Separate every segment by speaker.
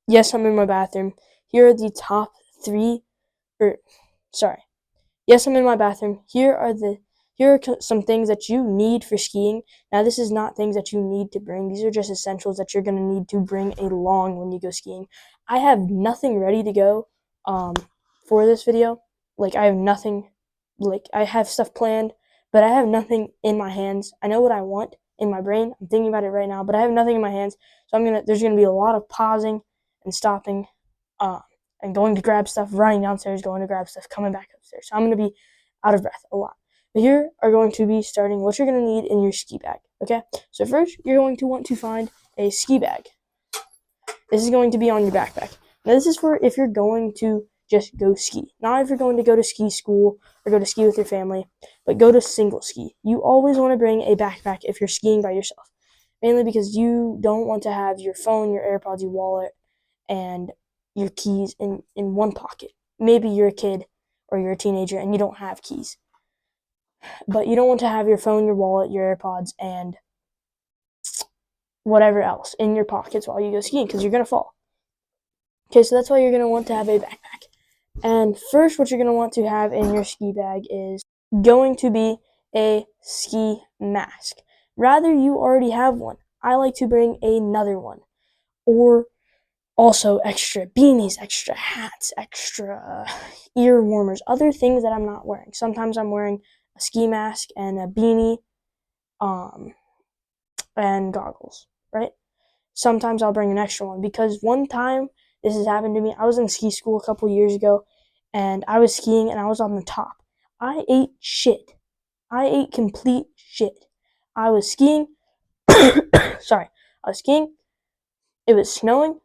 Speaker 1: Yes, I'm in my bathroom. Here are the top three, or sorry. Yes, I'm in my bathroom. Here are some things that you need for skiing. Now, this is not things that you need to bring. These are just essentials that you're going to need to bring along when you go skiing. I have nothing ready to go um, for this video. Like, I have nothing, like, I have stuff planned, but I have nothing in my hands. I know what I want in my brain. I'm thinking about it right now, but I have nothing in my hands. So there's going to be a lot of pausing and stopping uh, and going to grab stuff, running downstairs, going to grab stuff, coming back upstairs. So I'm going to be out of breath a lot. But here are going to be starting what you're going to need in your ski bag, okay? So first, you're going to want to find a ski bag. This is going to be on your backpack. Now, this is for if you're going to just go ski. Not if you're going to go to ski school or go to ski with your family, but go to single ski. You always want to bring a backpack if you're skiing by yourself, mainly because you don't want to have your phone, your AirPods, your wallet, and your keys in one pocket. Maybe you're a kid or you're a teenager and you don't have keys. But you don't want to have your phone, your wallet, your AirPods, and whatever else in your pockets while you go skiing because you're going to fall. Okay, so that's why you're going to want to have a backpack. And first, what you're going to want to have in your ski bag is going to be a ski mask. Rather, you already have one. I like to bring another one. Or also extra beanies, extra hats, extra ear warmers, other things that I'm not wearing. Sometimes I'm wearing a ski mask and a beanie and goggles, right? Sometimes I'll bring an extra one because one time this has happened to me. I was in ski school a couple years ago and I was skiing and I was on the top. I ate shit. I ate complete shit. I was skiing. Sorry. I was skiing. It was snowing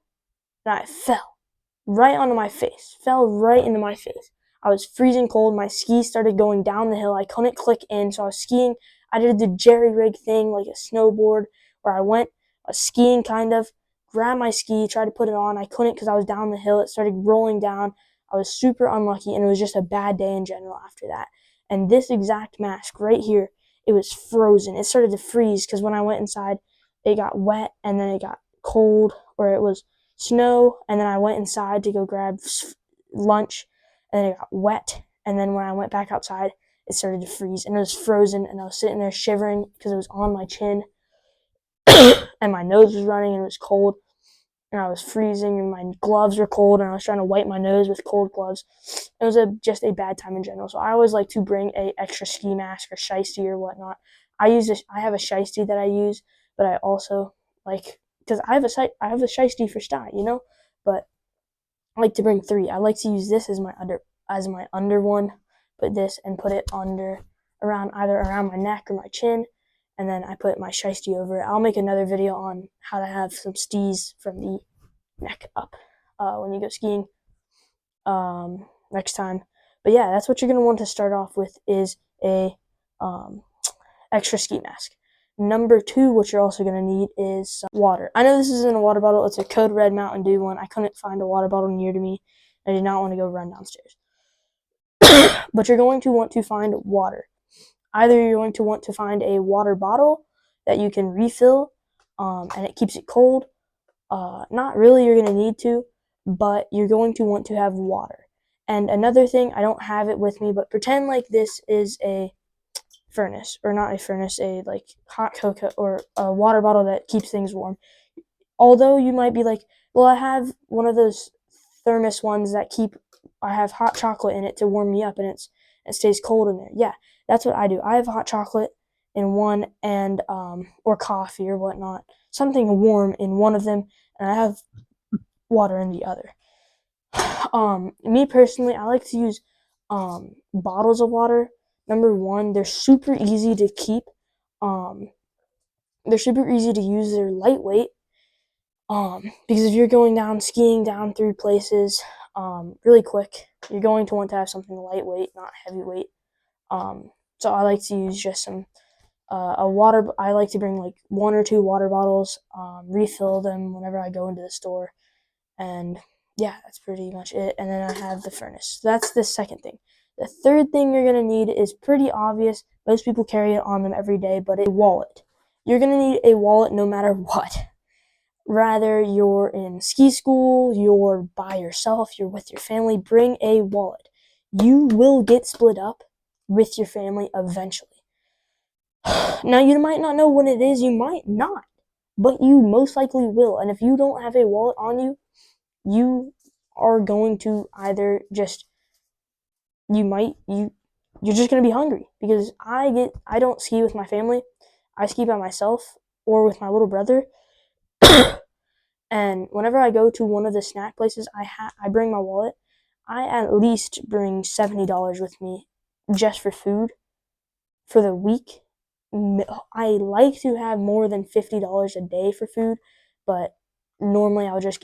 Speaker 1: and I fell right onto my face. Fell right into my face. I was freezing cold. My skis started going down the hill. I couldn't click in, so I was skiing. I did the jerry rig thing like a snowboard where I went skiing kind of, grabbed my ski, tried to put it on. I couldn't because I was down the hill. It started rolling down. I was super unlucky, and it was just a bad day in general after that. And this exact mask right here, it was frozen. It started to freeze because when I went inside, it got wet, and then it got cold, or it was snow, and then I went inside to go grab lunch, and it got wet, and then when I went back outside, it started to freeze, and it was frozen, and I was sitting there shivering because it was on my chin, and my nose was running, and it was cold, and I was freezing, and my gloves were cold, and I was trying to wipe my nose with cold gloves. It was just a bad time in general, so I always like to bring a extra ski mask or shiesty or whatnot. I have a shiesty that I use, but I also like, because I have a shiesty for style, but I like to bring three. I like to use this as my under one. Put this and put it either around my neck or my chin, and then I put my shiesty over it. I'll make another video on how to have some stees from the neck up when you go skiing next time. But yeah, that's what you're gonna want to start off with is a extra ski mask. Number 2, what you're also going to need is some water. I know this isn't a water bottle. It's a Code Red Mountain Dew one. I couldn't find a water bottle near to me. I did not want to go run downstairs. But you're going to want to find water. Either you're going to want to find a water bottle that you can refill and it keeps it cold. Not really you're going to need to, but you're going to want to have water. And another thing, I don't have it with me, but pretend like this is a furnace, or not a furnace, a like hot cocoa or a water bottle that keeps things warm. Although you might be like, well, I have one of those thermos ones that I have hot chocolate in it to warm me up, and it stays cold in there. Yeah, that's what I do. I have hot chocolate in one, and or coffee or whatnot, something warm in one of them, and I have water in the other. Me personally, I like to use bottles of water. Number 1, they're super easy to keep. They're super easy to use. They're lightweight. Because if you're going down skiing down through places really quick, you're going to want to have something lightweight, not heavyweight. So I like to use just some a water. I like to bring like 1 or 2 water bottles, refill them whenever I go into the store, and yeah, that's pretty much it. And then I have the furnace. So that's the second thing. The third thing you're going to need is pretty obvious. Most people carry it on them every day, but a wallet. You're going to need a wallet no matter what. Rather you're in ski school, you're by yourself, you're with your family, bring a wallet. You will get split up with your family eventually. Now, you might not know what it is, you might not, but you most likely will. And if you don't have a wallet on you, you are going to either just you're just going to be hungry, because I don't ski with my family. I ski by myself or with my little brother. And whenever I go to one of the snack places, I bring my wallet. I at least bring $70 with me just for food for the week. I like to have more than $50 a day for food, but normally I'll just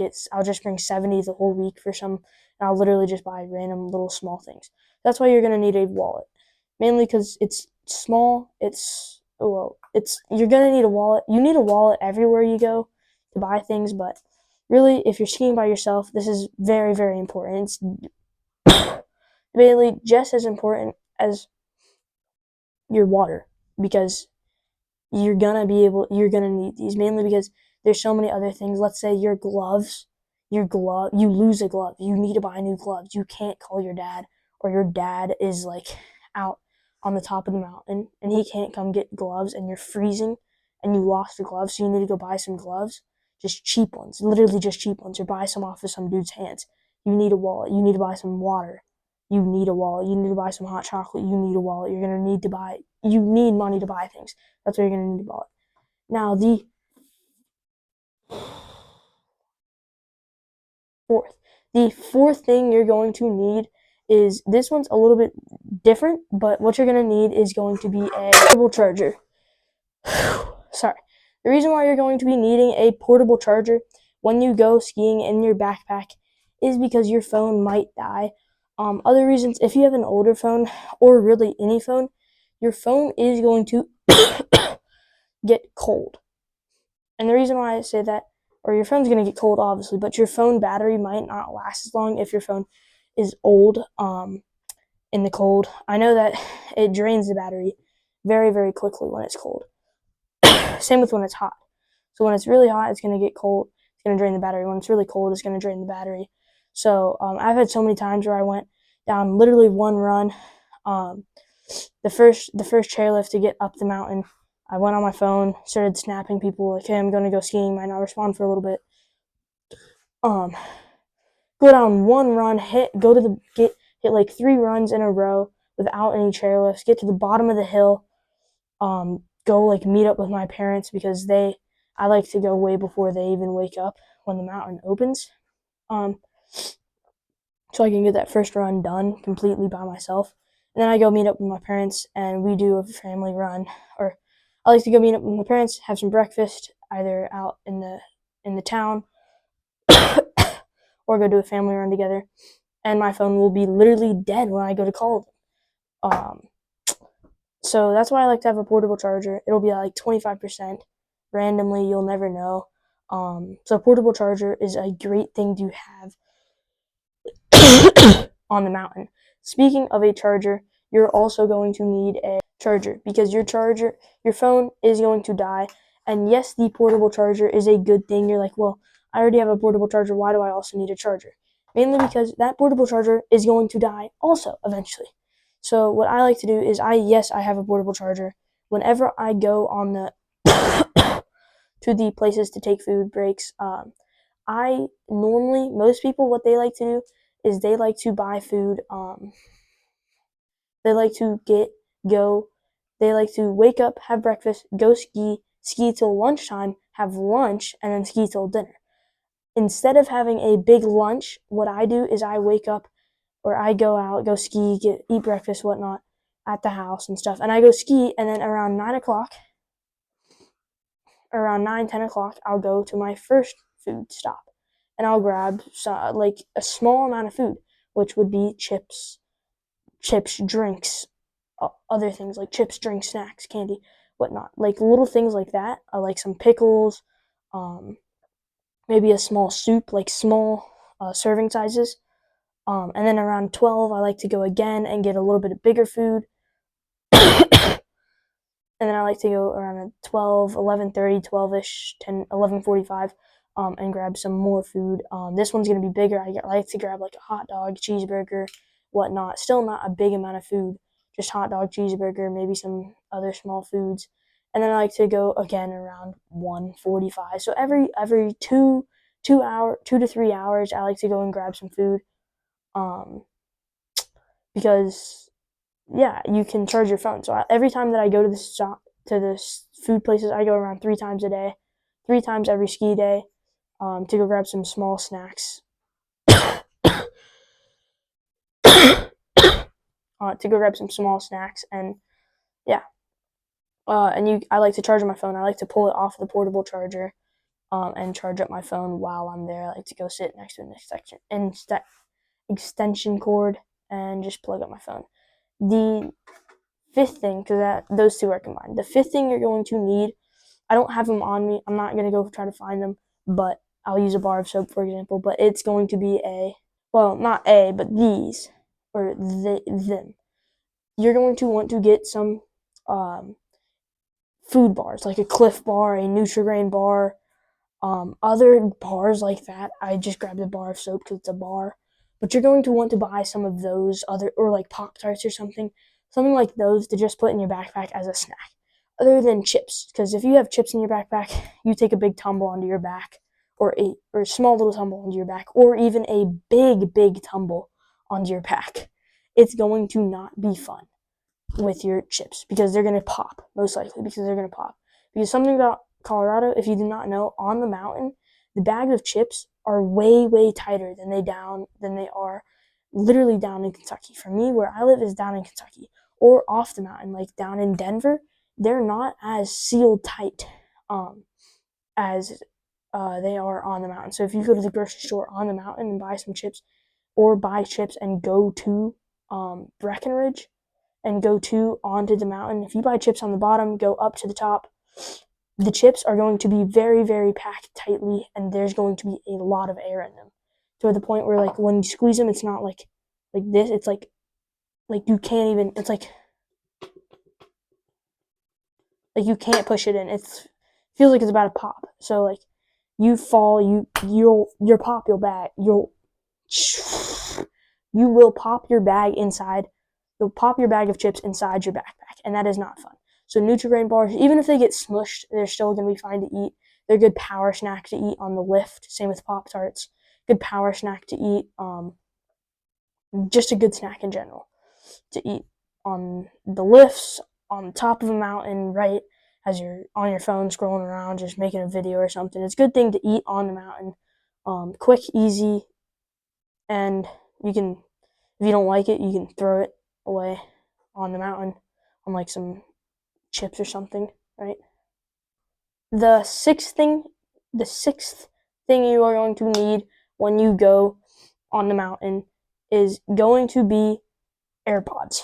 Speaker 1: bring 70 the whole week for some, and I'll literally just buy random little small things. That's why you're gonna need a wallet, mainly because it's small. It's you're gonna need a wallet. You need a wallet everywhere you go to buy things, but really, if you're skiing by yourself, this is very, very important. It's mainly just as important as your water, because you're gonna need these, mainly because there's so many other things. Let's say you lose a glove, you need to buy new gloves. You can't call your dad, or your dad is like out on the top of the mountain and he can't come get gloves, and you're freezing and you lost the gloves, so you need to go buy some gloves, just cheap ones, literally just cheap ones, or buy some off of some dude's hands. You need a wallet, you need to buy some water, you need a wallet, you need to buy some hot chocolate, you need a wallet, you need money to buy things. That's what you're going to need to buy. Now, fourth, the fourth thing you're going to need is, this one's a little bit different, but what you're going to need is going to be a portable charger. Sorry. The reason why you're going to be needing a portable charger when you go skiing in your backpack is because your phone might die. Other reasons, if you have an older phone, or really any phone, your phone is going to get cold. And the reason why I say that, or your phone's going to get cold, obviously, but your phone battery might not last as long if your phone is old in the cold. I know that it drains the battery very, very quickly when it's cold. Same with when it's hot. So when it's really hot, it's going to get cold. It's going to drain the battery. When it's really cold, it's going to drain the battery. So I've had so many times where I went down literally one run. Um, the first chairlift to get up the mountain, I went on my phone, started snapping people like, "Hey, I'm going to go skiing." Might not respond for a little bit. Um, Go down one run, hit like 3 runs in a row without any chairlifts. Get to the bottom of the hill. Go like meet up with my parents, because I like to go way before they even wake up when the mountain opens. So I can get that first run done completely by myself. And then I go meet up with my parents and we do a family run. Or I like to go meet up with my parents, have some breakfast, either out in the town, or go do a family run together. And my phone will be literally dead when I go to call them. So that's why I like to have a portable charger. It'll be at like 25%. Randomly, you'll never know. So portable charger is a great thing to have on the mountain. Speaking of a charger, you're also going to need a charger, because your phone is going to die. And yes, the portable charger is a good thing. You're like, well, I already have a portable charger. Why do I also need a charger? Mainly because that portable charger is going to die also eventually. So what I like to do is, I have a portable charger. Whenever I go on the to the places to take food breaks, most people, what they like to do is they like to buy food. They like to go, they like to wake up, have breakfast, go ski till lunchtime, have lunch, and then ski till dinner. Instead of having a big lunch, what I do is I wake up, or I go out, go ski, eat breakfast, whatnot, at the house and stuff, and I go ski, and then around 9 o'clock, around 9-10 o'clock, I'll go to my first food stop, and I'll grab like a small amount of food, which would be chips, drinks, other things like chips, drinks, snacks, candy, whatnot, like little things like that, like some pickles, maybe a small soup, like small serving sizes. And then around 12, I like to go again and get a little bit of bigger food. And then I like to go around 12, 11:30, 12ish, 10, 11:45. and grab some more food. This one's gonna be bigger. I like to grab like a hot dog, cheeseburger, whatnot. Still not a big amount of food, just hot dog, cheeseburger, maybe some other small foods. And then I like to go again around 1:45. So every 2 to 3 hours, I like to go and grab some food. Um, because yeah, you can charge your phone. So every time that I go to the food places, I go around 3 times a day, 3 times every ski day, to go grab some small snacks. To go grab some small snacks, and yeah. I like to charge my phone. I like to pull it off the portable charger, and charge up my phone while I'm there. I like to go sit next to an extension cord and just plug up my phone. The fifth thing, because those two are combined. The fifth thing you're going to need, I don't have them on me. I'm not going to go try to find them, but I'll use a bar of soap, for example. But it's going to be not but these, or them. You're going to want to get some food bars, like a Cliff bar, a Nutri-Grain bar, other bars like that. I just grabbed a bar of soap because it's a bar. But you're going to want to buy some of those or like Pop-Tarts or something like those to just put in your backpack as a snack. Other than chips, because if you have chips in your backpack, you take a big tumble onto your back, or a small little tumble onto your back, or even a big tumble onto your back. It's going to not be fun with your chips, because they're going to pop, most likely, because they're going to pop. Because something about Colorado, if you do not know, on the mountain, the bags of chips are way tighter than they are literally down in Kentucky. For me, where I live is down in Kentucky, or off the mountain, like down in Denver. They're not as sealed tight as they are on the mountain. So if you go to the grocery store on the mountain and buy some chips, or buy chips and go to Breckenridge and go onto the mountain, if you buy chips on the bottom, go up to the top, the chips are going to be very packed tightly, and there's going to be a lot of air in them, to the point where, like, when you squeeze them, it's not like this. It's like you can't even. It's like you can't push it in. It feels like it's about to pop. So like you fall, you'll pop your bag. You will pop your bag inside. You'll pop your bag of chips inside your backpack, and that is not fun. So Nutri-Grain bars, even if they get smushed, they're still going to be fine to eat. They're a good power snack to eat on the lift. Same with Pop-Tarts. Good power snack to eat. Just a good snack in general to eat on the lifts, on the top of a mountain, right as you're on your phone scrolling around, just making a video or something. It's a good thing to eat on the mountain. Quick, easy, and you can, if you don't like it, you can throw it away on the mountain on like some chips or something, right? The sixth thing you are going to need when you go on the mountain is going to be AirPods,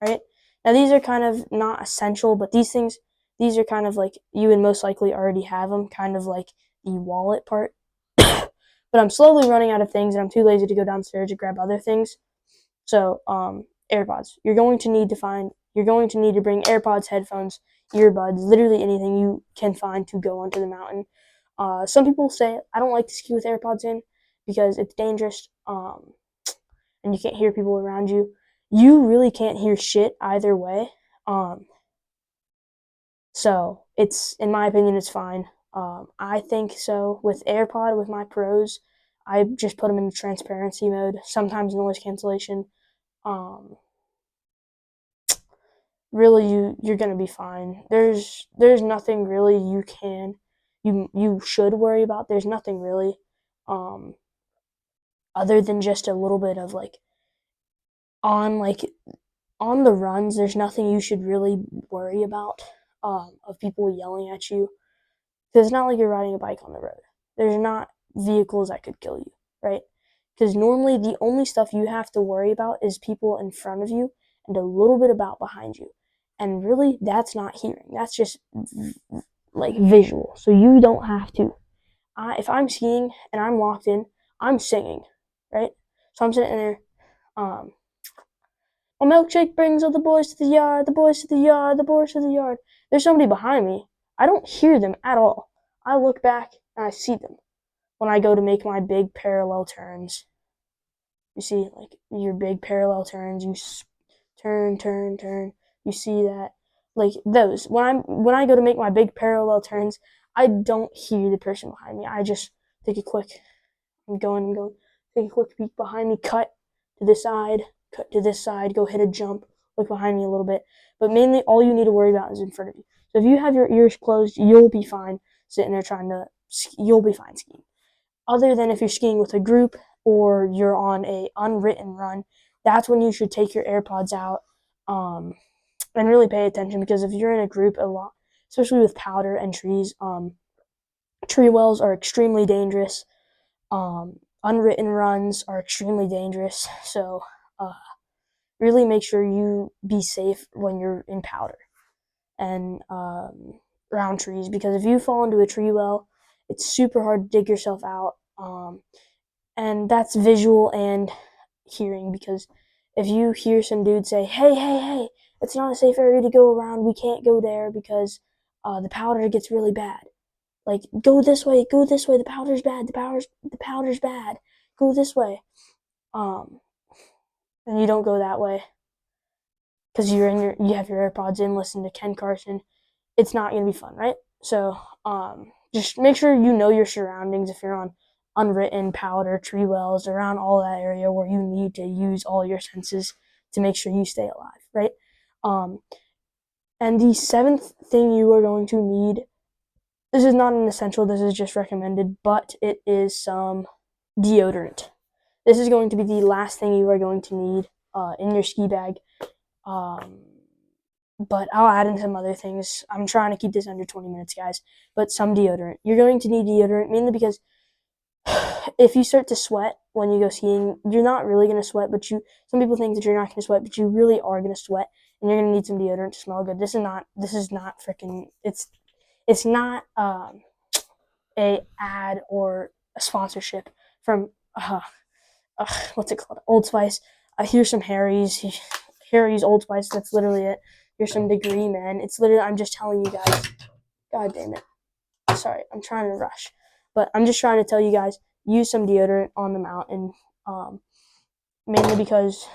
Speaker 1: right? Now these are kind of not essential, but these are kind of like, you would most likely already have them, kind of like the wallet part. But I'm slowly running out of things, and I'm too lazy to go downstairs to grab other things. So, AirPods. You're going to need to bring AirPods, headphones, earbuds, literally anything you can find to go onto the mountain. Some people say, I don't like to ski with AirPods in because it's dangerous, and you can't hear people around you. You really can't hear shit either way. So in my opinion, it's fine. I think so with my Pros. I just put them in transparency mode, sometimes noise cancellation. Really, you're gonna be fine. There's nothing really you should worry about. There's nothing really, other than just a little bit of on on the runs. There's nothing you should really worry about, of people yelling at you. Because it's not like you're riding a bike on the road. There's not vehicles that could kill you, right? Because normally the only stuff you have to worry about is people in front of you and a little bit about behind you. And really, that's not hearing. That's just like visual. So you don't have to. If I'm skiing and I'm locked in, I'm singing, right? So I'm sitting there, a milkshake brings all the boys to the yard, the boys to the yard, the boys to the yard. There's somebody behind me. I don't hear them at all. I look back and I see them. when I go to make my big parallel turns, you see, like your big parallel turns, you turn, turn, turn. You see that, like those. When I go to make my big parallel turns, I don't hear the person behind me. I just take a quick. I'm going. Take a quick peek behind me. Cut to this side. Cut to this side. Go hit a jump. Look behind me a little bit. But mainly, all you need to worry about is in front of you. So if you have your ears closed, you'll be fine sitting there trying to. You'll be fine skiing. Other than if you're skiing with a group or you're on a unwritten run, that's when you should take your AirPods out and really pay attention, because if you're in a group a lot, especially with powder and trees, tree wells are extremely dangerous. Unwritten runs are extremely dangerous. So uh, really make sure you be safe when you're in powder and around trees, because if you fall into a tree well, it's super hard to dig yourself out. And that's visual and hearing, because if you hear some dude say, "Hey, hey, hey, it's not a safe area to go around. We can't go there because the powder gets really bad. Like, go this way, go this way. The powder's bad. The powder's bad. Go this way." Um, and you don't go that way because you have your AirPods in, listen to Ken Carson. It's not gonna be fun, right? So just make sure you know your surroundings if you're on unwritten powder, tree wells, around all that area where you need to use all your senses to make sure you stay alive, right? Um, and the seventh thing you are going to need, this is not an essential, this is just recommended, but it is some deodorant. This is going to be the last thing you are going to need in your ski bag. But I'll add in some other things. I'm trying to keep this under 20 minutes, guys. But some deodorant. You're going to need deodorant mainly because if you start to sweat when you go skiing, you're not really going to sweat, but some people think that you're not going to sweat, but you really are going to sweat, and you're going to need some deodorant to smell good. This is not freaking, it's not a ad or a sponsorship from what's it called? Old Spice. Here's some Harry's Old Spice. That's literally it. Here's some Degree, man. It's literally, I'm just telling you guys. God damn it. Sorry, I'm trying to rush. But I'm just trying to tell you guys, use some deodorant on the mountain. Mainly because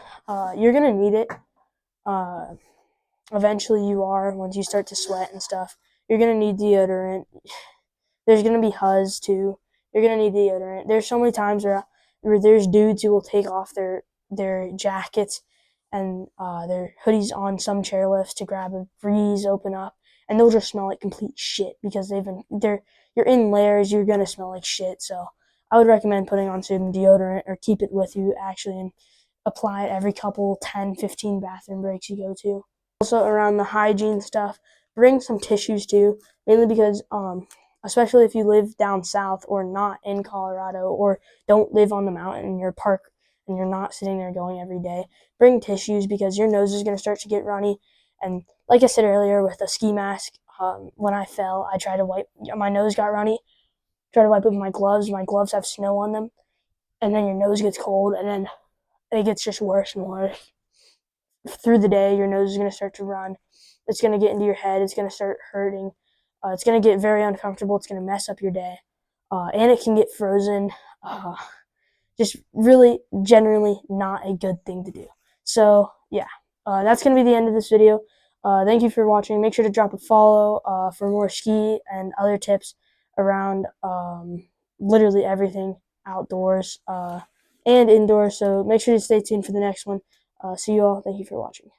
Speaker 1: you're going to need it. Eventually you are, once you start to sweat and stuff. You're going to need deodorant. There's going to be huzz too. You're going to need deodorant. There's so many times where there's dudes who will take off their jackets and their hoodies on some chairlifts to grab a breeze, open up, and they'll just smell like complete shit because you're in layers, you're gonna smell like shit. So I would recommend putting on some deodorant or keep it with you actually and apply it every couple 10, 15 bathroom breaks you go to. Also around the hygiene stuff, bring some tissues too, mainly because especially if you live down south or not in Colorado or don't live on the mountain in your park and you're not sitting there going every day, bring tissues because your nose is going to start to get runny. And like I said earlier, with a ski mask, when I fell, I tried to wipe, my nose got runny, tried to wipe it with my gloves. My gloves have snow on them, and then your nose gets cold, and then it gets just worse and worse. Through the day, your nose is going to start to run. It's going to get into your head. It's going to start hurting. It's going to get very uncomfortable. It's going to mess up your day. And it can get frozen. Just really, generally not a good thing to do. So, yeah, that's going to be the end of this video. Thank you for watching. Make sure to drop a follow for more ski and other tips around literally everything outdoors and indoors. So make sure to stay tuned for the next one. See you all. Thank you for watching.